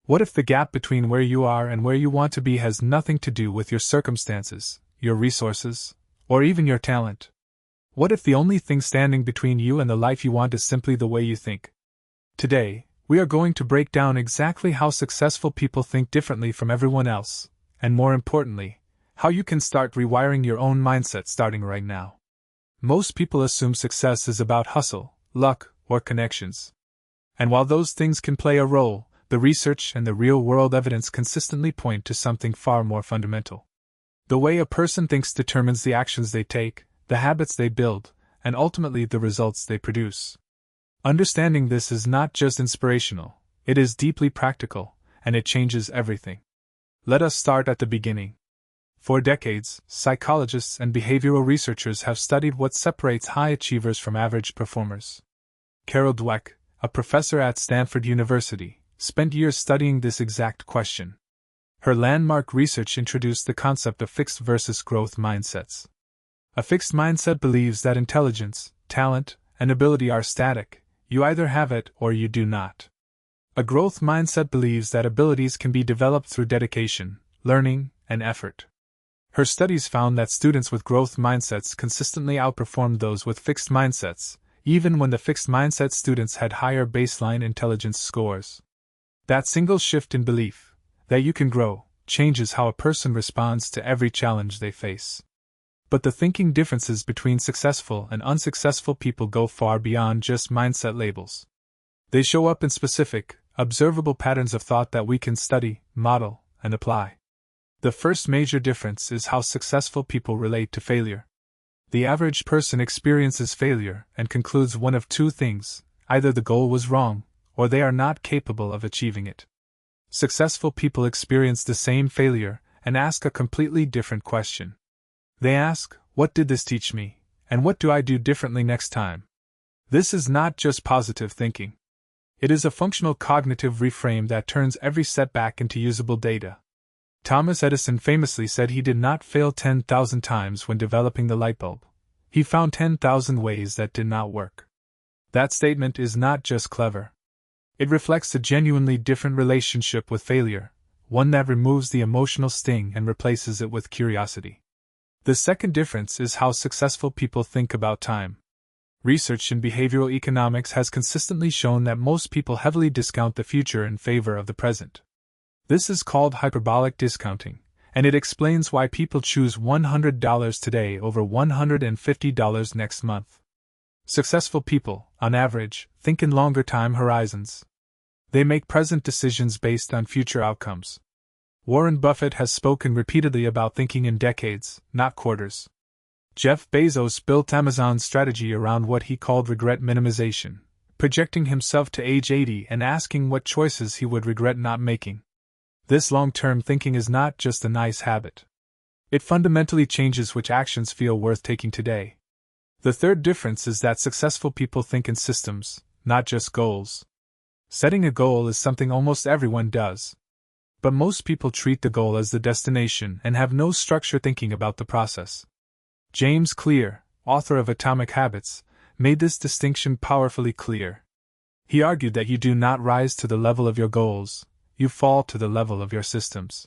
What if the gap between where you are and where you want to be has nothing to do with your circumstances, your resources, or even your talent? What if the only thing standing between you and the life you want is simply the way you think? Today, we are going to break down exactly how successful people think differently from everyone else, and more importantly, how you can start rewiring your own mindset starting right now. Most people assume success is about hustle, luck, or connections. And while those things can play a role, the research and the real-world evidence consistently point to something far more fundamental. The way a person thinks determines the actions they take, the habits they build, and ultimately the results they produce. Understanding this is not just inspirational, it is deeply practical, and it changes everything. Let us start at the beginning. For decades, psychologists and behavioral researchers have studied what separates high achievers from average performers. Carol Dweck, a professor at Stanford University, spent years studying this exact question. Her landmark research introduced the concept of fixed versus growth mindsets. A fixed mindset believes that intelligence, talent, and ability are static, you either have it or you do not. A growth mindset believes that abilities can be developed through dedication, learning, and effort. Her studies found that students with growth mindsets consistently outperformed those with fixed mindsets, even when the fixed mindset students had higher baseline intelligence scores. That single shift in belief, that you can grow, changes how a person responds to every challenge they face. But the thinking differences between successful and unsuccessful people go far beyond just mindset labels. They show up in specific, observable patterns of thought that we can study, model, and apply. The first major difference is how successful people relate to failure. The average person experiences failure and concludes one of two things: either the goal was wrong, or they are not capable of achieving it. Successful people experience the same failure and ask a completely different question. They ask, what did this teach me, and what do I do differently next time? This is not just positive thinking. It is a functional cognitive reframe that turns every setback into usable data. Thomas Edison famously said he did not fail 10,000 times when developing the light bulb. He found 10,000 ways that did not work. That statement is not just clever. It reflects a genuinely different relationship with failure, one that removes the emotional sting and replaces it with curiosity. The second difference is how successful people think about time. Research in behavioral economics has consistently shown that most people heavily discount the future in favor of the present. This is called hyperbolic discounting, and it explains why people choose $100 today over $150 next month. Successful people, on average, think in longer time horizons. They make present decisions based on future outcomes. Warren Buffett has spoken repeatedly about thinking in decades, not quarters. Jeff Bezos built Amazon's strategy around what he called regret minimization, projecting himself to age 80 and asking what choices he would regret not making. This long-term thinking is not just a nice habit. It fundamentally changes which actions feel worth taking today. The third difference is that successful people think in systems, not just goals. Setting a goal is something almost everyone does. But most people treat the goal as the destination and have no structure thinking about the process. James Clear, author of Atomic Habits, made this distinction powerfully clear. He argued that you do not rise to the level of your goals, you fall to the level of your systems.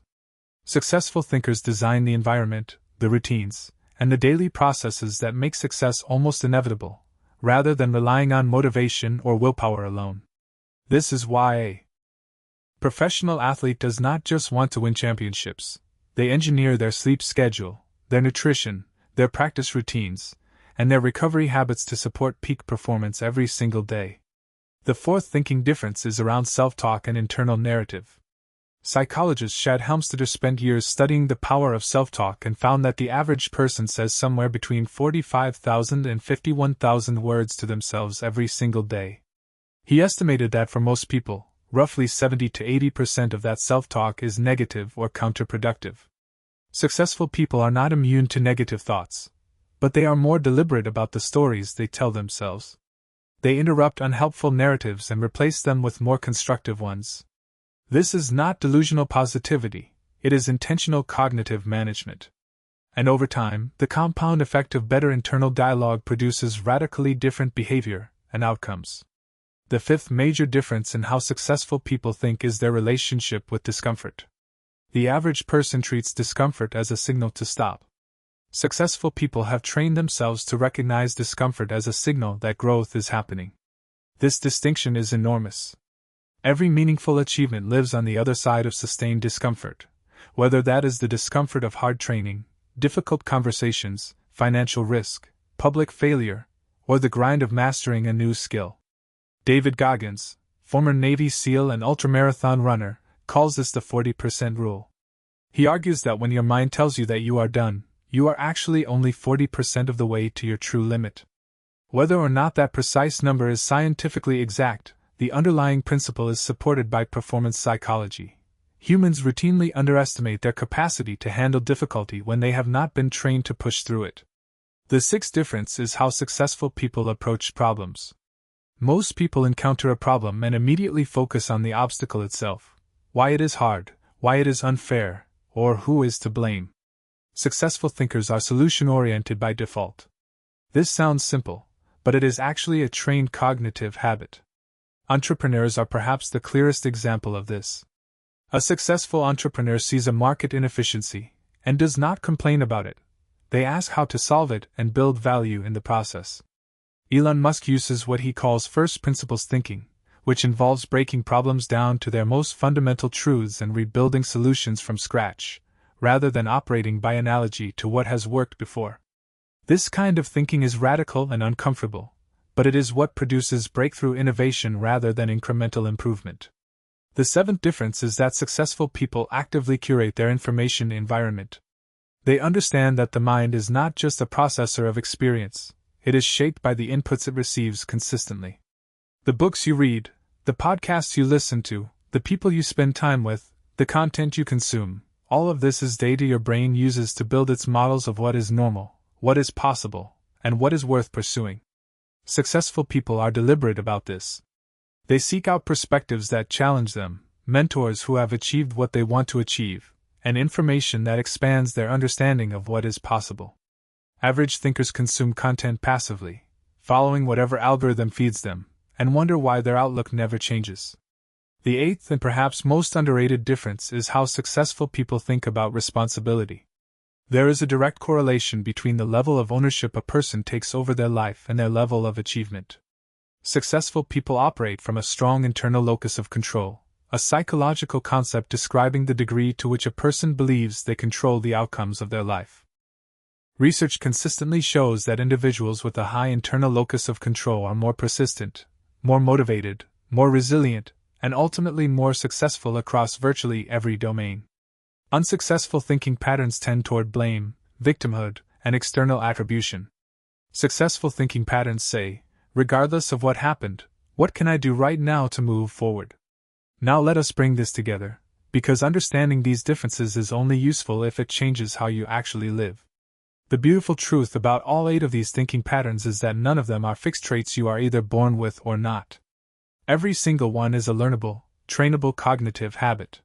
Successful thinkers design the environment, the routines, and the daily processes that make success almost inevitable, rather than relying on motivation or willpower alone. This is why a professional athlete does not just want to win championships. They engineer their sleep schedule, their nutrition, their practice routines, and their recovery habits to support peak performance every single day. The fourth thinking difference is around self-talk and internal narrative. Psychologist Shad Helmstetter spent years studying the power of self-talk and found that the average person says somewhere between 45,000 and 51,000 words to themselves every single day. He estimated that for most people, roughly 70 to 80% of that self-talk is negative or counterproductive. Successful people are not immune to negative thoughts, but they are more deliberate about the stories they tell themselves. They interrupt unhelpful narratives and replace them with more constructive ones. This is not delusional positivity, it is intentional cognitive management. And over time, the compound effect of better internal dialogue produces radically different behavior and outcomes. The fifth major difference in how successful people think is their relationship with discomfort. The average person treats discomfort as a signal to stop. Successful people have trained themselves to recognize discomfort as a signal that growth is happening. This distinction is enormous. Every meaningful achievement lives on the other side of sustained discomfort, whether that is the discomfort of hard training, difficult conversations, financial risk, public failure, or the grind of mastering a new skill. David Goggins, former Navy SEAL and ultramarathon runner, calls this the 40% rule. He argues that when your mind tells you that you are done, you are actually only 40% of the way to your true limit. Whether or not that precise number is scientifically exact, the underlying principle is supported by performance psychology. Humans routinely underestimate their capacity to handle difficulty when they have not been trained to push through it. The sixth difference is how successful people approach problems. Most people encounter a problem and immediately focus on the obstacle itself, why it is hard, why it is unfair, or who is to blame. Successful thinkers are solution-oriented by default. This sounds simple, but it is actually a trained cognitive habit. Entrepreneurs are perhaps the clearest example of this. A successful entrepreneur sees a market inefficiency and does not complain about it. They ask how to solve it and build value in the process. Elon Musk uses what he calls first principles thinking, which involves breaking problems down to their most fundamental truths and rebuilding solutions from scratch, rather than operating by analogy to what has worked before. This kind of thinking is radical and uncomfortable, but it is what produces breakthrough innovation rather than incremental improvement. The seventh difference is that successful people actively curate their information environment. They understand that the mind is not just a processor of experience, it is shaped by the inputs it receives consistently. The books you read, the podcasts you listen to, the people you spend time with, the content you consume, all of this is data your brain uses to build its models of what is normal, what is possible, and what is worth pursuing. Successful people are deliberate about this. They seek out perspectives that challenge them, mentors who have achieved what they want to achieve, and information that expands their understanding of what is possible. Average thinkers consume content passively, following whatever algorithm feeds them, and wonder why their outlook never changes. The eighth and perhaps most underrated difference is how successful people think about responsibility. There is a direct correlation between the level of ownership a person takes over their life and their level of achievement. Successful people operate from a strong internal locus of control, a psychological concept describing the degree to which a person believes they control the outcomes of their life. Research consistently shows that individuals with a high internal locus of control are more persistent, more motivated, more resilient, and ultimately more successful across virtually every domain. Unsuccessful thinking patterns tend toward blame, victimhood, and external attribution. Successful thinking patterns say, regardless of what happened, what can I do right now to move forward? Now let us bring this together, because understanding these differences is only useful if it changes how you actually live. The beautiful truth about all 8 of these thinking patterns is that none of them are fixed traits you are either born with or not. Every single one is a learnable, trainable cognitive habit.